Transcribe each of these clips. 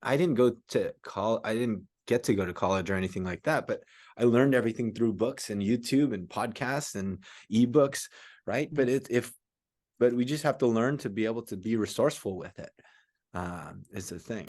I didn't go to college. I didn't get to go to college or anything like that, but I learned everything through books and YouTube and podcasts and ebooks, right? Yeah. But we just have to learn to be able to be resourceful with it. Is the thing.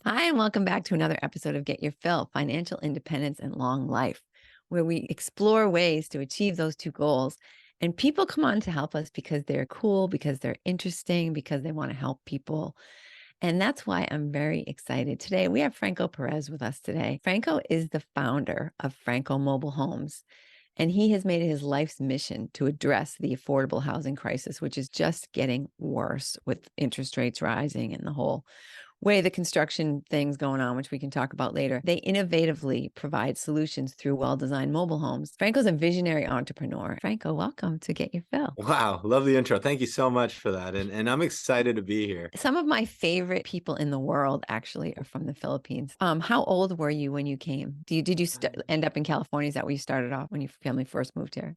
Hi, and welcome back to another episode of Get Your Fill, Financial Independence and Long Life, where we explore ways to achieve those two goals. And people come on to help us because they're cool, because they're interesting, because they want to help people. And that's why I'm very excited. Today, we have Franco Perez with us today. Franco is the founder of Franco Mobile Homes, and he has made it his life's mission to address the affordable housing crisis, which is just getting worse with interest rates rising and the whole way the construction things going on, which we can talk about later. They innovatively provide solutions through well-designed mobile homes. Franco's a visionary entrepreneur. Franco, welcome to Get Your Fill. Wow, love the intro. Thank you so much for that. And I'm excited to be here. Some of my favorite people in the world actually are from the Philippines. How old were you when you came? Did you end up in California? Is that where you started off when your family first moved here?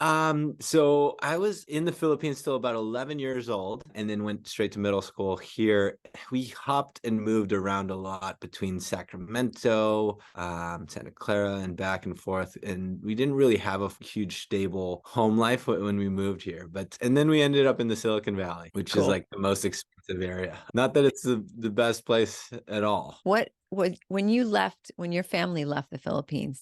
So I was in the Philippines still about 11 years old and then went straight to middle school here. We hopped and moved around a lot between Sacramento, Santa Clara, and back and forth. And we didn't really have a huge stable home life when we moved here. And then we ended up in the Silicon Valley, which is Cool. like the most expensive area. Not that it's the best place at all. What was when your family left the Philippines,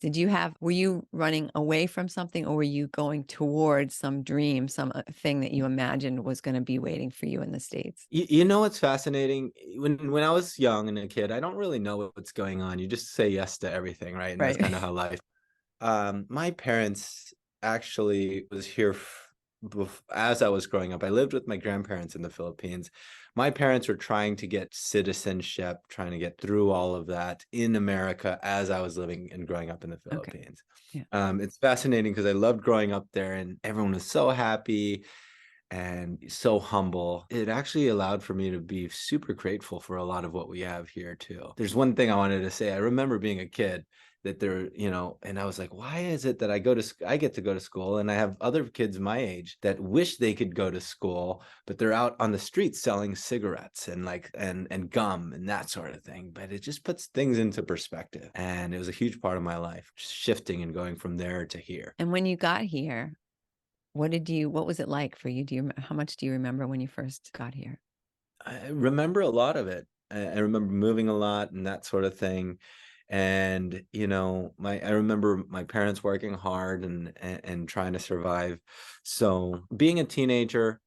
were you running away from something, or were you going towards some dream, some thing that you imagined was going to be waiting for you in the States? You know what's fascinating? When I was young and a kid, I don't really know what's going on. You just say yes to everything, right? And that's Right. kind of how life. My parents actually was here as I was growing up. I lived with my grandparents in the Philippines. My parents were trying to get citizenship, trying to get through all of that in America as I was living and growing up in the Okay. Philippines. Yeah. It's fascinating because I loved growing up there and everyone was so happy and so humble. It actually allowed for me to be super grateful for a lot of what we have here too. There's one thing I wanted to say. I remember being a kid that and I was like, why is it that I get to go to school and I have other kids my age that wish they could go to school, but they're out on the streets selling cigarettes and gum and that sort of thing. But it just puts things into perspective. And it was a huge part of my life, shifting and going from there to here. And when you got here, what was it like for you? How much do you remember when you first got here? I remember a lot of it. I remember moving a lot and that sort of thing. And I remember my parents working hard and trying to survive. So being a teenager,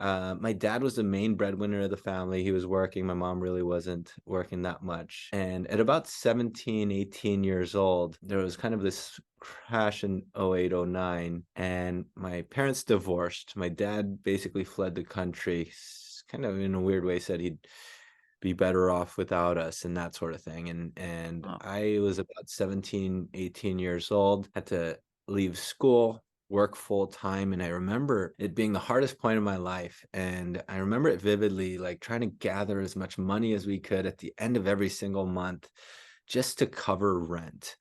my dad was the main breadwinner of the family. He was working. My mom really wasn't working that much. And at about 17, 18 years old, there was kind of this crash in 08, 09, and my parents divorced. My dad basically fled the country, kind of in a weird way, said he'd be better off without us and that sort of thing. And Oh, I was about 17, 18 years old, had to leave school, work full time. And I remember it being the hardest point of my life. And I remember it vividly, like trying to gather as much money as we could at the end of every single month just to cover rent.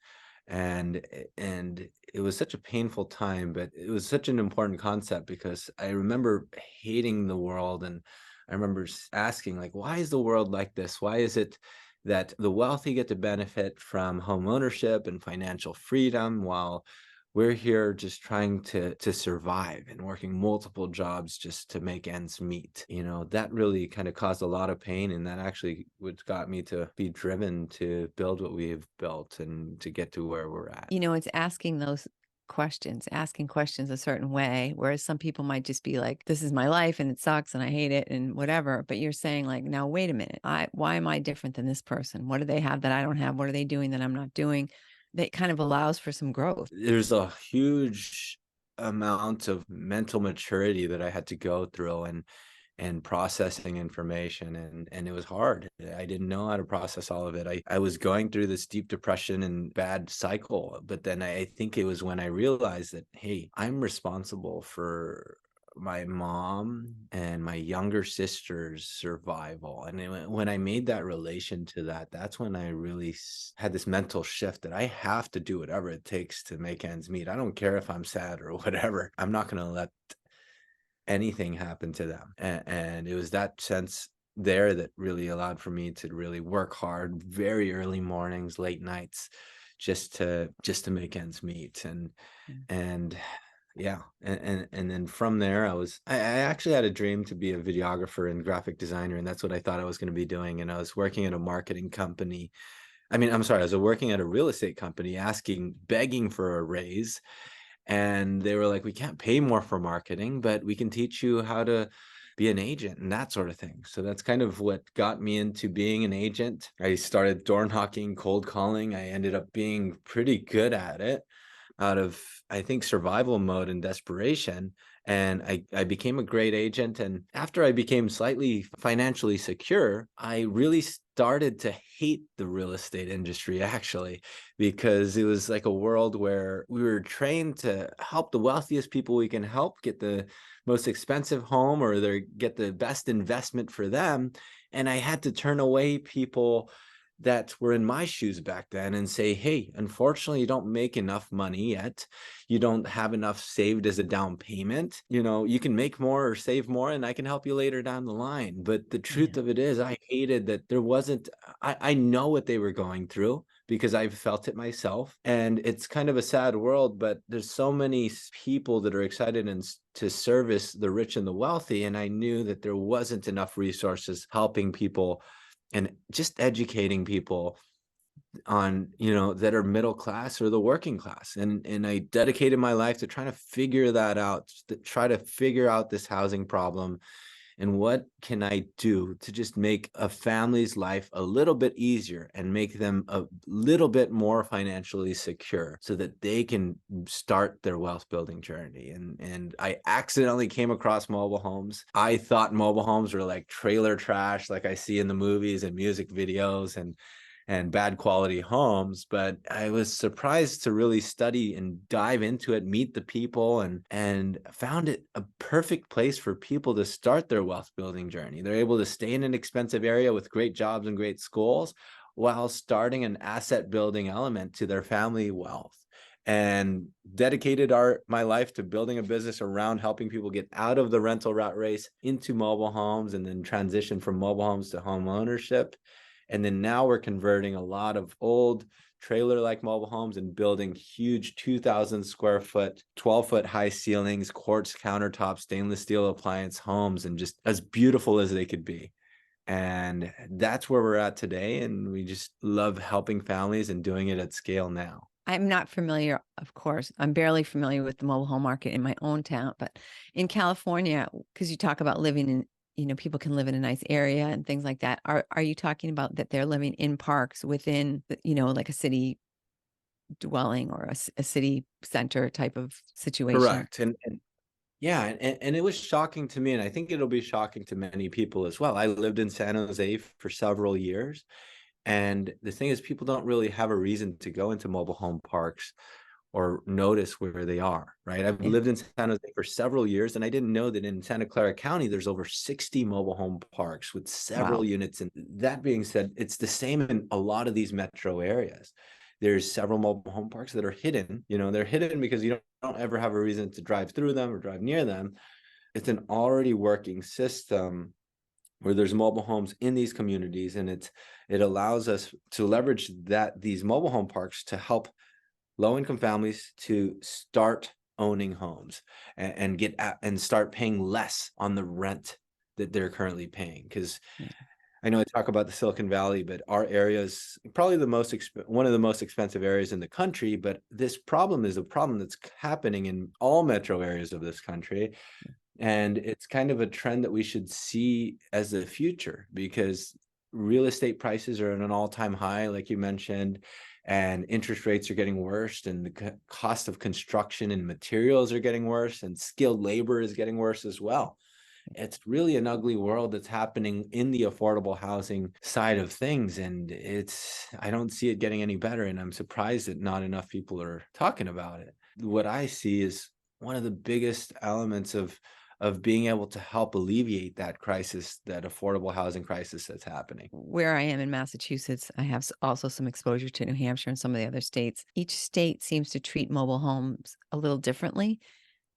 And it was such a painful time, but it was such an important concept because I remember hating the world. And I remember asking, like, why is the world like this? Why is it that the wealthy get to benefit from home ownership and financial freedom while we're here just trying to survive and working multiple jobs just to make ends meet? That really kind of caused a lot of pain, and that actually what got me to be driven to build what we've built and to get to where we're at. it's asking questions a certain way, whereas some people might just be like, this is my life and it sucks and I hate it and whatever. But you're saying like, now, wait a minute, why am I different than this person? What do they have that I don't have? What are they doing that I'm not doing? That kind of allows for some growth. There's a huge amount of mental maturity that I had to go through and processing information, and it was hard. I didn't know how to process all of it. I was going through this deep depression and bad cycle, but then I think it was when I realized that, hey, I'm responsible for my mom and my younger sister's survival. And when I made that relation to that, that's when I really had this mental shift that I have to do whatever it takes to make ends meet. I don't care if I'm sad or whatever. I'm not going to let anything happen to them. And it was that sense there that really allowed for me to really work hard, very early mornings, late nights, just to make ends meet. Mm. And yeah, and then from there, I actually had a dream to be a videographer and graphic designer, and that's what I thought I was going to be doing. And I was working at a marketing company. I mean, I'm sorry, I was working at a real estate company, begging for a raise, and they were like, we can't pay more for marketing, but we can teach you how to be an agent and that sort of thing. So that's kind of what got me into being an agent. I started door knocking, cold calling. I ended up being pretty good at it out of, I think, survival mode and desperation. And I became a great agent. And after I became slightly financially secure, I really started to hate the real estate industry, actually, because it was like a world where we were trained to help the wealthiest people we can help get the most expensive home, or get the best investment for them. And I had to turn away people that were in my shoes back then and say, hey, unfortunately, you don't make enough money yet. You don't have enough saved as a down payment. You can make more or save more, and I can help you later down the line. But the Yeah. truth of it is, I hated that there wasn't, I know what they were going through because I've felt it myself. And it's kind of a sad world, but there's so many people that are excited to service the rich and the wealthy. And I knew that there wasn't enough resources helping people and just educating people on, that are middle class or the working class. And I dedicated my life to trying to figure that out, to try to figure out this housing problem, and what can I do to just make a family's life a little bit easier and make them a little bit more financially secure so that they can start their wealth building journey. And I accidentally came across mobile homes. I thought mobile homes were like trailer trash, like I see in the movies and music videos, and bad quality homes. But I was surprised to really study and dive into it, meet the people, and found it a perfect place for people to start their wealth building journey. They're able to stay in an expensive area with great jobs and great schools while starting an asset building element to their family wealth. And dedicated my life to building a business around helping people get out of the rental rat race into mobile homes, and then transition from mobile homes to home ownership. And then now we're converting a lot of old trailer-like mobile homes and building huge 2,000 square foot, 12-foot high ceilings, quartz countertops, stainless steel appliance homes, and just as beautiful as they could be. And that's where we're at today. And we just love helping families and doing it at scale now. I'm not familiar, of course. I'm barely familiar with the mobile home market in my own town, but in California, because you talk about living in, people can live in a nice area and things like that. Are you talking about that they're living in parks within, like a city dwelling or a city center type of situation? Correct. And yeah, and it was shocking to me, and I think it'll be shocking to many people as well. I lived in San Jose for several years, and the thing is, people don't really have a reason to go into mobile home parks or notice where they are, right? I've Yeah. lived in San Jose for several years, and I didn't know that in Santa Clara County, there's over 60 mobile home parks with several Wow. units. And that being said, it's the same in a lot of these metro areas. There's several mobile home parks that are hidden. They're hidden because you don't ever have a reason to drive through them or drive near them. It's an already working system where there's mobile homes in these communities, and it allows us to leverage these mobile home parks to help low-income families to start owning homes, and start paying less on the rent that they're currently paying. Because Yeah. I know I talk about the Silicon Valley, but our area is probably one of the most expensive areas in the country. But this problem is a problem that's happening in all metro areas of this country. And it's kind of a trend that we should see as the future, because real estate prices are at an all-time high, like you mentioned, and interest rates are getting worse, and the cost of construction and materials are getting worse, and skilled labor is getting worse as well. It's really an ugly world that's happening in the affordable housing side of things. And I don't see it getting any better. And I'm surprised that not enough people are talking about it. What I see is one of the biggest elements of being able to help alleviate that crisis, that affordable housing crisis that's happening. Where I am in Massachusetts, I have also some exposure to New Hampshire and some of the other states. Each state seems to treat mobile homes a little differently.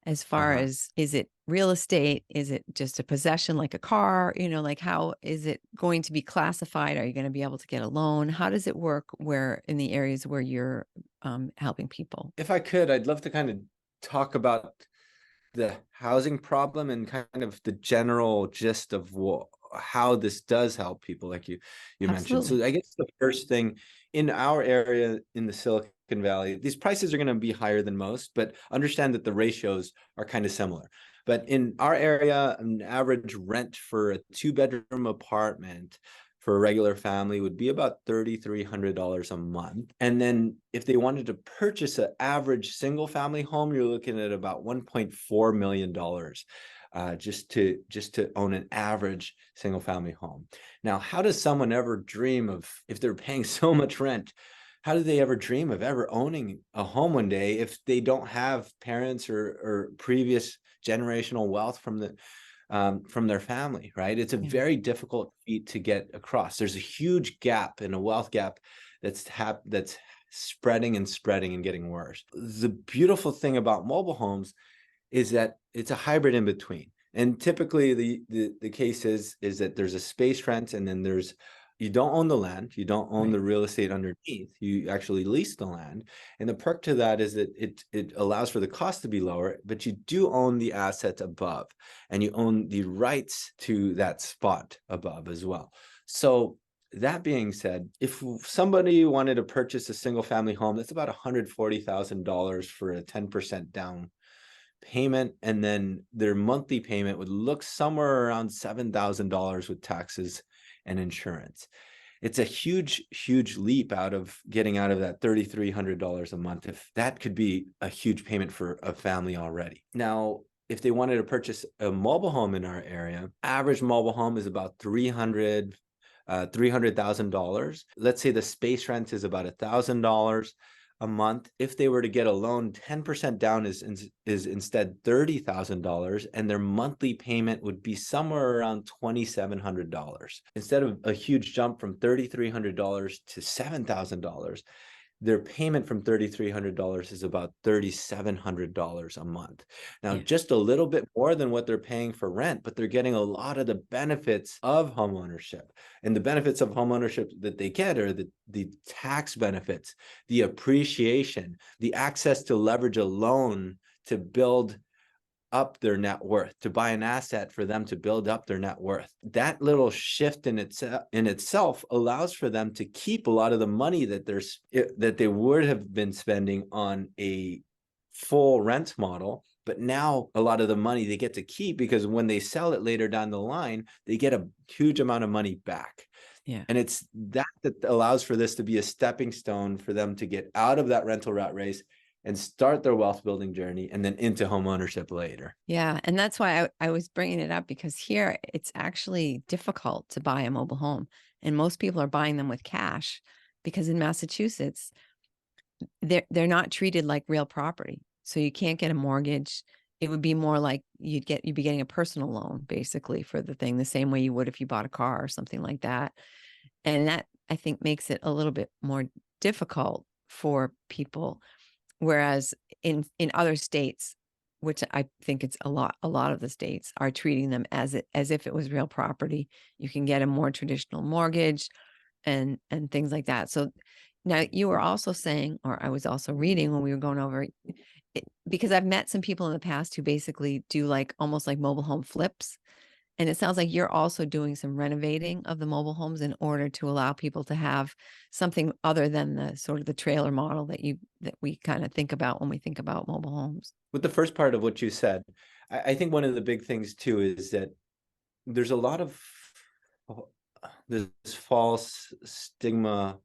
as far Uh-huh. as, is it real estate? Is it just a possession like a car? Like how is it going to be classified? Are you going to be able to get a loan? How does it work where in the areas where you're helping people? If I could, I'd love to kind of talk about the housing problem and kind of the general gist of how this does help people, like you mentioned. Absolutely. So I guess the first thing in our area in the Silicon Valley, these prices are going to be higher than most, but understand that the ratios are kind of similar. But in our area, an average rent for a 2-bedroom apartment for a regular family would be about $3,300 a month. And then if they wanted to purchase an average single family home, you're looking at about $1.4 million just to own an average single family home. Now, how does someone ever dream of, if they're paying so much rent, how do they ever dream of ever owning a home one day if they don't have parents or previous generational wealth from their family, right? It's a Yeah. very difficult feat to get across. There's a huge gap and a wealth gap that's spreading and spreading and getting worse. The beautiful thing about mobile homes is that it's a hybrid in between. And typically the case is that there's a space rent, and then you don't own the land, you don't own Right. the real estate underneath, you actually lease the land. And the perk to that is that it allows for the cost to be lower, but you do own the asset above, and you own the rights to that spot above as well. So that being said, if somebody wanted to purchase a single family home, that's about $140,000 for a 10% down payment, and then their monthly payment would look somewhere around $7,000 with taxes and insurance. It's a huge leap out of getting out of that $3,300 a month. If that could be a huge payment for a family already. Now, if they wanted to purchase a mobile home in our area, average mobile home is about $300,000. Let's say the space rent is about $1,000 a month. If they were to get a loan, 10% down is instead $30,000, and their monthly payment would be somewhere around $2,700. Instead of a huge jump from $3,300 to $7,000, their payment from $3,300 is about $3,700 a month. Now, Yeah. just a little bit more than what they're paying for rent, but they're getting a lot of the benefits of homeownership. And the benefits of homeownership that they get are the tax benefits, the appreciation, the access to leverage a loan to build up their net worth, to buy an asset for them to build up their net worth. That little shift in itself allows for them to keep a lot of the money that they would have been spending on a full rent model. But now a lot of the money they get to keep, because when they sell it later down the line, they get a huge amount of money back. Yeah. And it's that allows for this to be a stepping stone for them to get out of that rental rat race and start their wealth building journey, and then into home ownership later. Yeah. And that's why I was bringing it up, because here it's actually difficult to buy a mobile home. And most people are buying them with cash because in Massachusetts, they're not treated like real property. So you can't get a mortgage. It would be more like you'd be getting a personal loan basically for the thing, the same way you would if you bought a car or something like that. And that, I think, makes it a little bit more difficult for people. Whereas in other states, which I think it's a lot of the states are treating them as if it was real property. You can get a more traditional mortgage and things like that. So now you were also saying, or I was also reading when we were going over it, because I've met some people in the past who basically do like almost like mobile home flips. And it sounds like you're also doing some renovating of the mobile homes in order to allow people to have something other than the sort of the trailer model that we kind of think about when we think about mobile homes. With the first part of what you said, I think one of the big things too is that there's a lot of this false stigma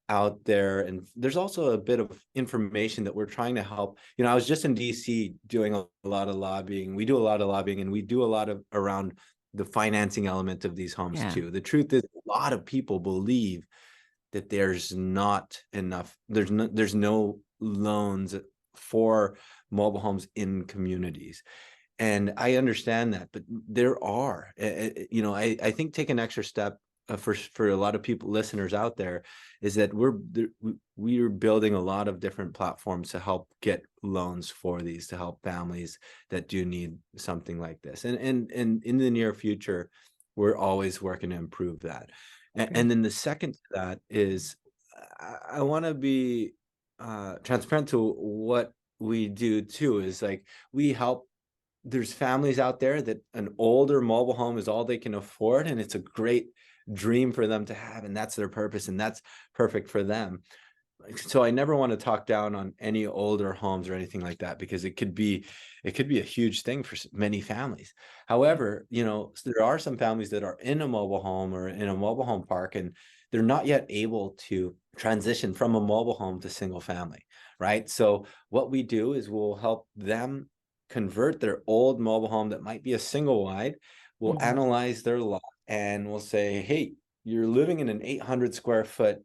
out there, and there's also a bit of information that we're trying to help. I was just in DC doing a lot of lobbying. We do a lot of lobbying, and we do a lot of around the financing element of these homes Yeah. too. The truth is, a lot of people believe that there's not enough, there's no loans for mobile homes in communities. And I understand that, but there are. I think take an extra step for a lot of people, listeners out there, is that we're building a lot of different platforms to help get loans for these, to help families that do need something like this. And in the near future, we're always working to improve that. And Great. then the second to that is, I want to be transparent to what we do too. Is like, we help, there's families out there that an older mobile home is all they can afford, and it's a great dream for them to have, and that's their purpose, and that's perfect for them. So I never want to talk down on any older homes or anything like that, because it could be a huge thing for many families. However, there are some families that are in a mobile home or in a mobile home park, and they're not yet able to transition from a mobile home to single family, right? So what we do is we'll help them convert their old mobile home that might be a single wide. We'll Mhm. analyze their lot and we'll say, hey, you're living in an 800 square foot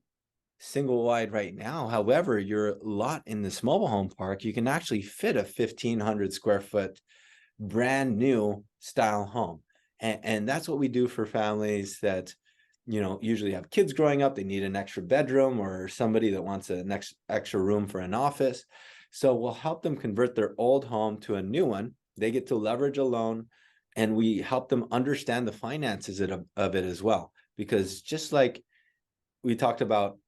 single wide right now. However, your lot in this mobile home park, you can actually fit a 1,500 square foot brand new style home. And that's what we do for families that, usually have kids growing up. They need an extra bedroom, or somebody that wants an extra room for an office. So we'll help them convert their old home to a new one. They get to leverage a loan, and we help them understand the finances of it as well. Because just like we talked about,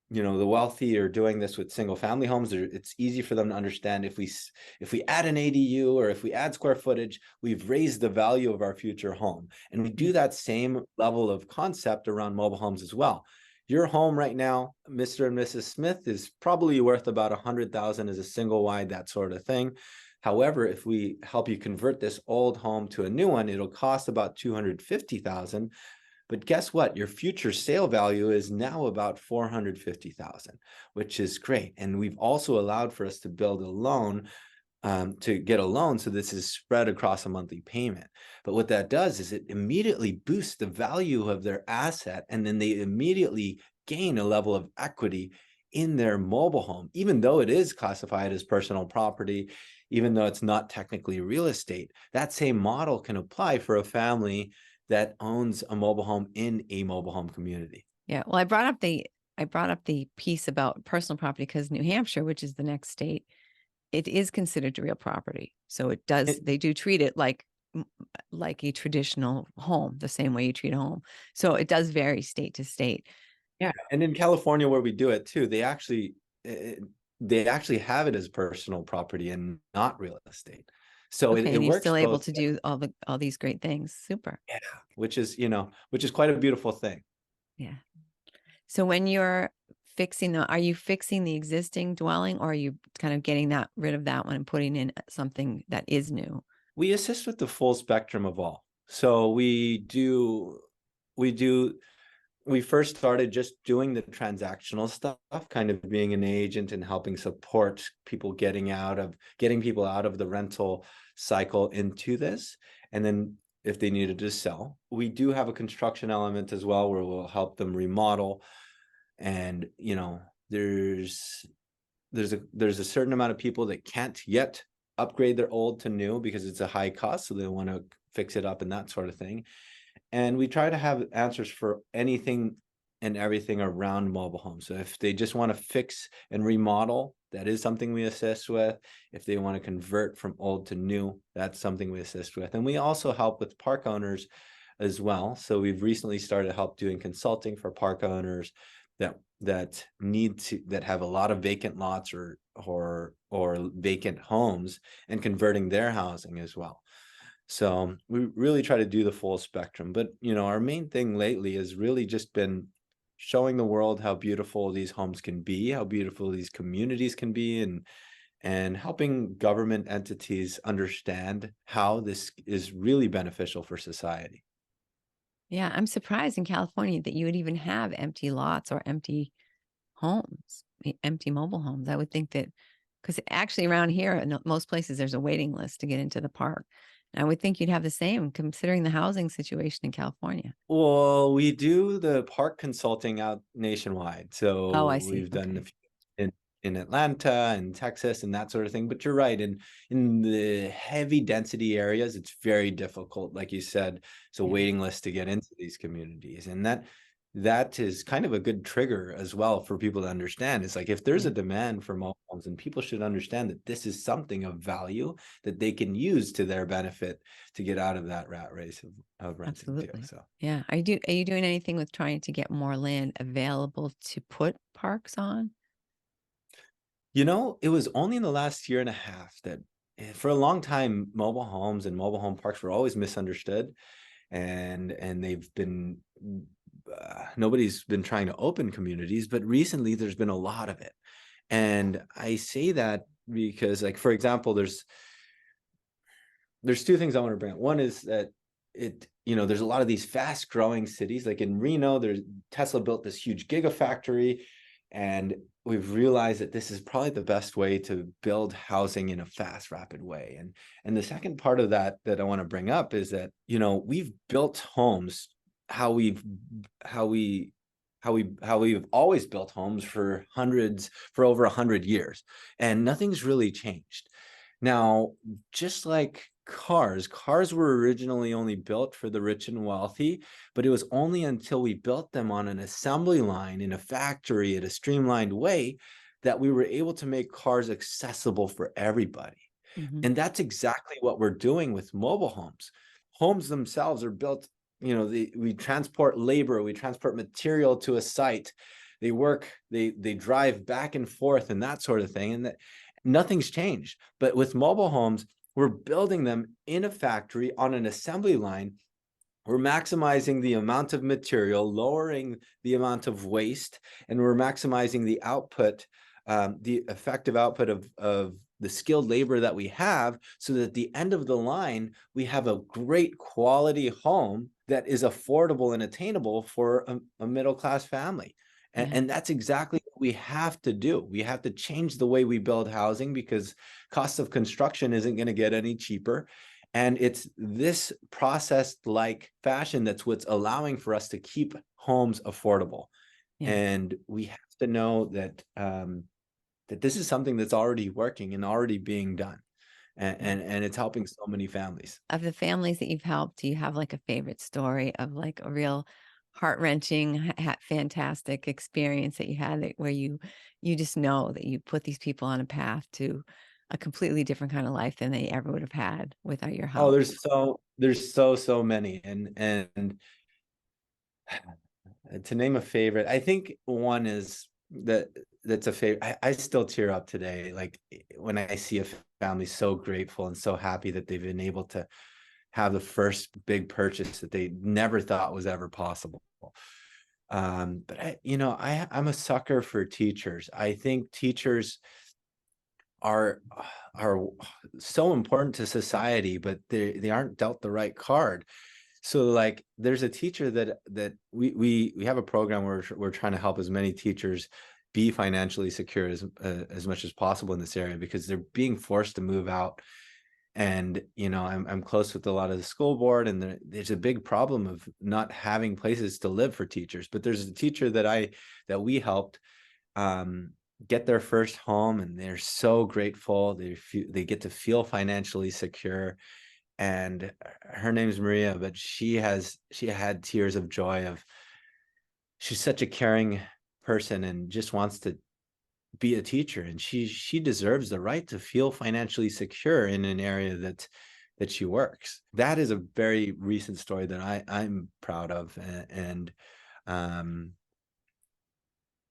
the wealthy are doing this with single family homes. It's easy for them to understand, if we add an ADU or if we add square footage, we've raised the value of our future home. And we Yeah. do that same level of concept around mobile homes as well. Your home right now, Mr. and Mrs. Smith, is probably worth about 100,000 as a single wide, that sort of thing. However, if we help you convert this old home to a new one, it'll cost about 250,000. But guess what? Your future sale value is now about 450,000, which is great. And we've also allowed for us to build a loan, to get a loan. So this is spread across a monthly payment. But what that does is it immediately boosts the value of their asset. And then they immediately gain a level of equity in their mobile home, even though it is classified as personal property, even though it's not technically real estate. That same model can apply for a family that owns a mobile home in a mobile home community. Yeah. Well, I brought up the piece about personal property because New Hampshire, which is the next state, it is considered real property. So It, they do treat it like a traditional home, the same way you treat a home. So it does vary state to state. yeah, and in California where we do it too, they actually have it as personal property and not real estate. So it, Okay, it and you're works still able both to ways. do all these great things. Super. Yeah, which is quite a beautiful thing. Yeah. So when you're are you fixing the existing dwelling, or are you kind of getting that rid of that one and putting in something that is new? We assist with the full spectrum of all. So we do we first started just doing the transactional stuff, kind of being an agent and helping support people, getting people out of the rental cycle into this. And then if they needed to sell, we do have a construction element as well, where we'll help them remodel. And there's a certain amount of people that can't yet upgrade their old to new because it's a high cost, so they want to fix it up and that sort of thing. And we try to have answers for anything and everything around mobile homes. So if they just want to fix and remodel, that is something we assist with. If they want to convert from old to new, that's something we assist with. And we also help with park owners as well. So we've recently started help doing consulting for park owners that have a lot of vacant lots or vacant homes, and converting their housing as well. So we really try to do the full spectrum. But our main thing lately has really just been showing the world how beautiful these homes can be, how beautiful these communities can be, and helping government entities understand how this is really beneficial for society. Yeah, I'm surprised in California that you would even have empty lots or empty homes, empty mobile homes. I would think that because actually around here, in most places, there's a waiting list to get into the park. And I would think you'd have the same considering the housing situation in California. Well, we do the park consulting out nationwide. Oh, I So see. we've done a Okay. few in Atlanta and Texas and that sort of thing. But you're right. In the heavy density areas, it's very difficult. Like you said, it's a Yeah, waiting list to get into these communities. And that is kind of a good trigger as well for people to understand. It's like if there's yeah, a demand for mobile homes, and people should understand that this is something of value that they can use to their benefit to get out of that rat race of renting too. absolutely. So Yeah. Are you doing anything with trying to get more land available to put parks on? it was only in the last year and a half that for a long time, mobile homes and mobile home parks were always misunderstood, and they've been nobody's been trying to open communities, but recently there's been a lot of it. And I say that because, like, for example, there's two things I want to bring up. One is that there's a lot of these fast growing cities, like in Reno, there's Tesla built this huge gigafactory, and we've realized that this is probably the best way to build housing in a fast, rapid way. And the second part of that I want to bring up is that, we've built homes how we've how we how we've always built homes for over 100 years, and nothing's really changed. Now, just like cars were originally only built for the rich and wealthy, but it was only until we built them on an assembly line in a factory at a streamlined way that we were able to make cars accessible for everybody. Hmm. And that's exactly what we're doing with mobile homes. Homes themselves are built, we transport labor, we transport material to a site. They drive back and forth and that sort of thing. And that nothing's changed. But with mobile homes, we're building them in a factory on an assembly line. We're maximizing the amount of material, lowering the amount of waste, and we're maximizing the output, the effective output of the skilled labor that we have, so that at the end of the line, we have a great quality home that is affordable and attainable for a middle-class family. And, Yeah. and that's exactly what we have to do. We have to change the way we build housing, because cost of construction isn't going to get any cheaper. And it's this processed like fashion that's what's allowing for us to keep homes affordable. Yeah. And we have to know that this is something that's already working and already being done. And, Yeah. and, and it's helping so many families. Of the families that you've helped, do you have like a favorite story of like a real heart-wrenching, fantastic experience that you had where you just know that you put these people on a path to a completely different kind of life than they ever would have had without your Oh, help? there's so many. And to name a favorite, I think one is that's a favorite. I still tear up today, like when I see a family so grateful and so happy that they've been able to have the first big purchase that they never thought was ever possible. But I'm a sucker for teachers. I think teachers are are so important to society, but they aren't dealt the right card. So, like, there's a teacher that we have a program where we're trying to help as many teachers be financially secure as much as possible in this area, because they're being forced to move out. And I'm close with a lot of the school board, and there's a big problem of not having places to live for teachers. But there's a teacher that we helped um, get their first home, and they're so grateful. They get to feel financially secure. And her name's Maria, but she had tears of joy. Of She's such a caring person and just wants to be a teacher, and she deserves the right to feel financially secure in an area that she works. That is a very recent story that I'm proud of. And um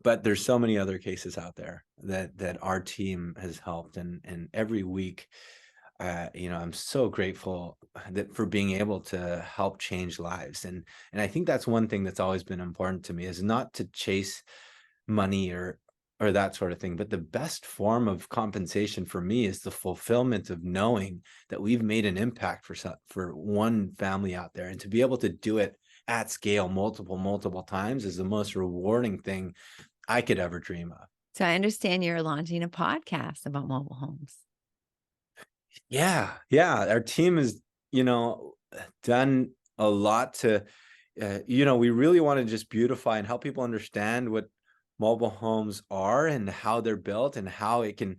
but there's so many other cases out there that our team has helped, and every week, I'm so grateful that for being able to help change lives. And I think that's one thing that's always been important to me, is not to chase money or that sort of thing, but the best form of compensation for me is the fulfillment of knowing that we've made an impact for one family out there, and to be able to do it at scale multiple times is the most rewarding thing I could ever dream of. So I understand you're launching a podcast about mobile homes. Yeah, our team has, done a lot to, we really want to just beautify and help people understand mobile homes are and how they're built and how it can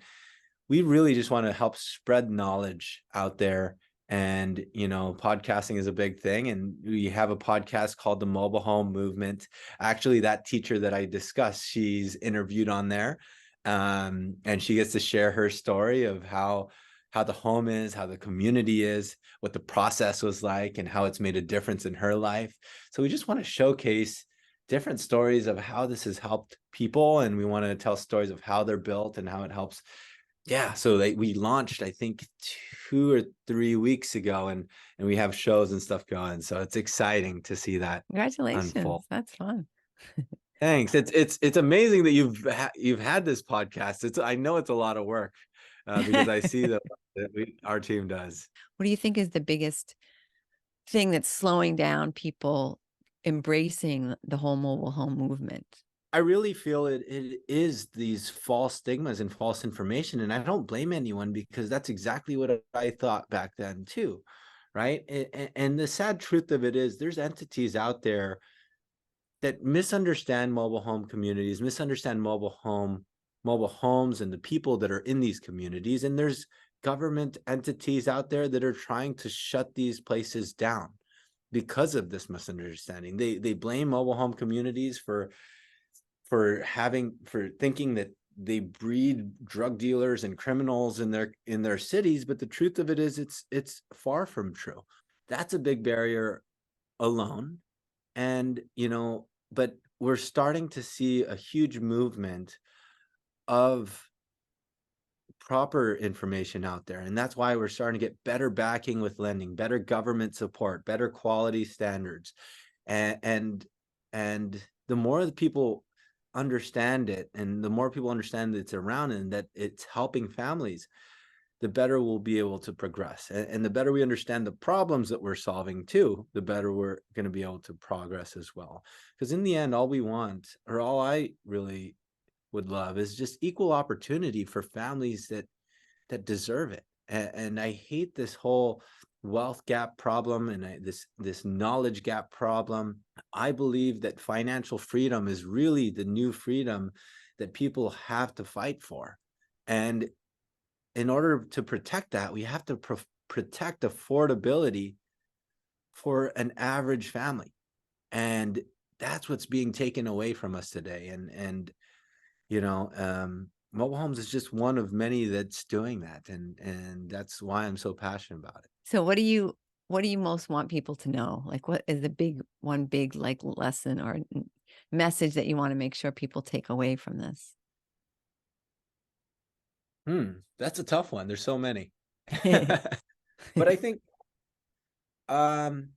we really just want to help spread knowledge out there. And, podcasting is a big thing. And we have a podcast called The Mobile Home Movement. Actually, that teacher that I discussed, she's interviewed on there. And she gets to share her story of how the home is, how the community is, what the process was like, and how it's made a difference in her life. So we just want to showcase different stories of how this has helped people. And we want to tell stories of how they're built and how it helps. Yeah, so we launched, I think, 2 or 3 weeks ago, and we have shows and stuff going, so it's exciting to see that unfold. Congratulations. That's fun. Thanks. It's amazing that you've had this podcast. I know it's a lot of work, because I see that our team does. What do you think is the biggest thing that's slowing down people embracing the whole mobile home movement? I really feel it is these false stigmas and false information, and I don't blame anyone because that's exactly what I thought back then too, right? And the sad truth of it is there's entities out there that misunderstand mobile home communities, misunderstand mobile homes and the people that are in these communities. And there's government entities out there that are trying to shut these places down because of this misunderstanding. They blame mobile home communities for thinking that they breed drug dealers and criminals in their cities, but the truth of it is it's far from true. That's a big barrier alone. And but we're starting to see a huge movement of proper information out there, and that's why we're starting to get better backing with lending, better government support, better quality standards. And and the more the people understand it, and the more people understand that it's around and that it's helping families, the better we'll be able to progress. And the better we understand the problems that we're solving too, the better we're going to be able to progress as well. Because in the end, all we want, or all I really would love, is just equal opportunity for families that deserve it. And I hate this whole wealth gap problem and this knowledge gap problem. I believe that financial freedom is really the new freedom that people have to fight for. And in order to protect that, we have to protect affordability for an average family. And that's what's being taken away from us today. And mobile homes is just one of many that's doing that. And that's why I'm so passionate about it. So what do you most want people to know? Like what is the big like lesson or message that you want to make sure people take away from this? That's a tough one. There's so many. But um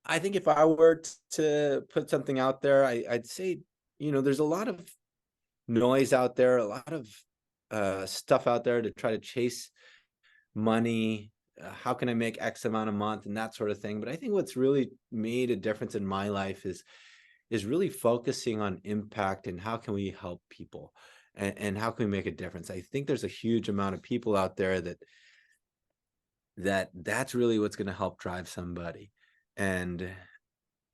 I think if I were to put something out there, I'd say, there's a lot of noise out there, a lot of stuff out there to try to chase money. How can I make X amount a month and that sort of thing. But I think what's really made a difference in my life is really focusing on impact and how can we help people, and how can we make a difference. I think there's a huge amount of people out there that's really what's going to help drive somebody. And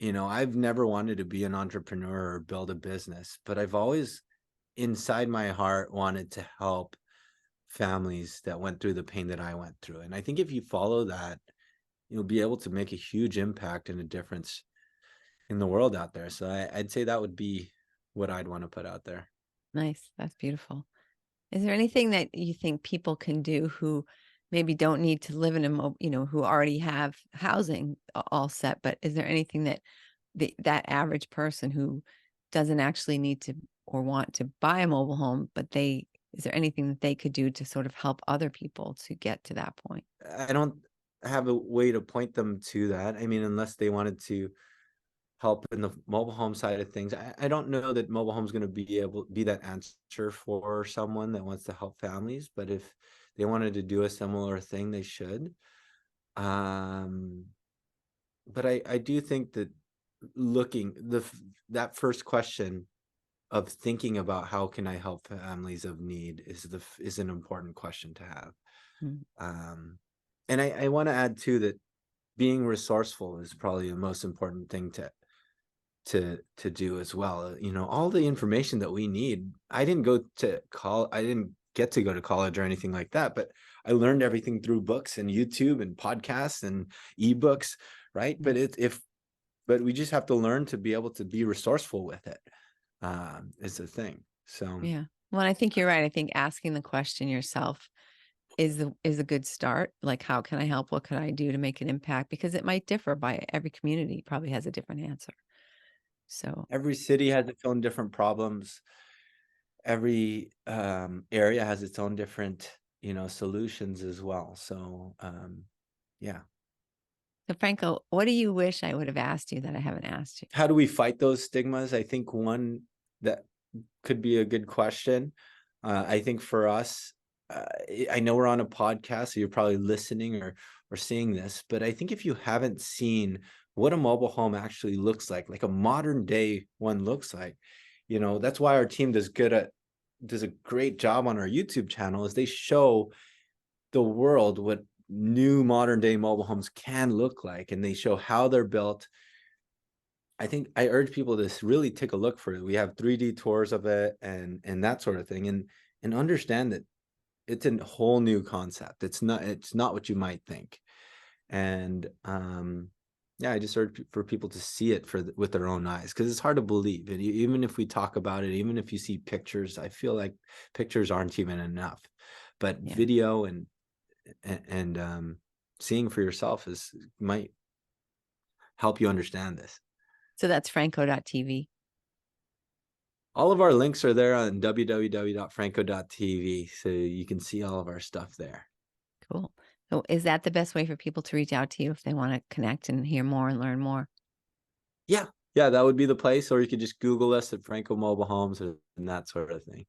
I've never wanted to be an entrepreneur or build a business, but I've always inside my heart wanted to help families that went through the pain that I went through. And I think if you follow that, you'll be able to make a huge impact and a difference in the world out there. So I'd say that would be what I'd want to put out there. Nice. That's beautiful. Is there anything that you think people can do who maybe don't need to live in who already have housing all set, but is there anything that that average person who doesn't actually need to or want to buy a mobile home, but is there anything that they could do to sort of help other people to get to that point? I don't have a way to point them to that. I mean, unless they wanted to help in the mobile home side of things. I don't know that mobile home is going to be that answer for someone that wants to help families, but if they wanted to do a similar thing, they should. But I do think that that first question of thinking about how can I help families of need is an important question to have. Mm. And I want to add too that being resourceful is probably the most important thing to do as well. All the information that we need. I didn't go to college. I didn't get to go to college or anything like that, but I learned everything through books and YouTube and podcasts and ebooks, right? Yeah. But we just have to learn to be able to be resourceful with it. Is the thing. So Yeah. Well, I think you're right. I think asking the question yourself is a good start. Like, how can I help? What can I do to make an impact? Because it might differ by every community, probably has a different answer. So every city has its own different problems. Every area has its own different, solutions as well. So yeah. So Franco, what do you wish I would have asked you that I haven't asked you? How do we fight those stigmas? I think one that could be a good question. I think for us, I know we're on a podcast, so you're probably listening or seeing this, but I think if you haven't seen what a mobile home actually looks like a modern day one looks like, that's why our team does a great job on our YouTube channel, is they show the world what new modern day mobile homes can look like, and they show how they're built. I think I urge people to really take a look for it. We have 3D tours of it and that sort of thing, and understand that it's a whole new concept. It's not what you might think. And yeah, I just urge for people to see it with their own eyes, because it's hard to believe. And even if we talk about it, even if you see pictures, I feel like pictures aren't even enough. But Yeah. video and seeing for yourself might help you understand this. So that's franco.tv. All of our links are there on www.franco.tv, so you can see all of our stuff there. Cool. So is that the best way for people to reach out to you if they want to connect and hear more and learn more? Yeah, yeah, that would be the place, or you could just Google us at Franco Mobile Homes and that sort of thing.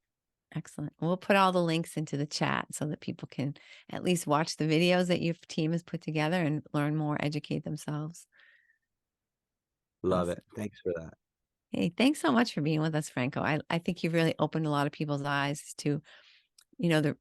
Excellent. We'll put all the links into the chat so that people can at least watch the videos that your team has put together and learn more, educate themselves. Love Awesome. it. Thanks for that. Hey, thanks so much for being with us, Franco. I think you've really opened a lot of people's eyes to, the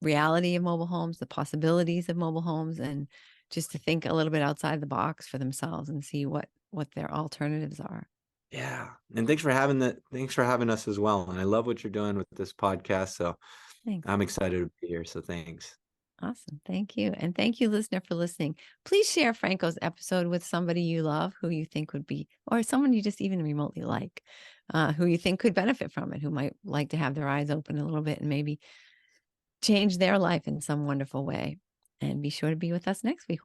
reality of mobile homes, the possibilities of mobile homes, and just to think a little bit outside the box for themselves and see what their alternatives are. Yeah, and thanks for having us as well. And I love what you're doing with this podcast, so Thanks. I'm excited to be here. So thanks. Awesome. Thank you. And thank you, listener, for listening. Please share Franco's episode with somebody you love who you think would be, or someone you just even remotely like, who you think could benefit from it, who might like to have their eyes open a little bit and maybe change their life in some wonderful way. And be sure to be with us next week.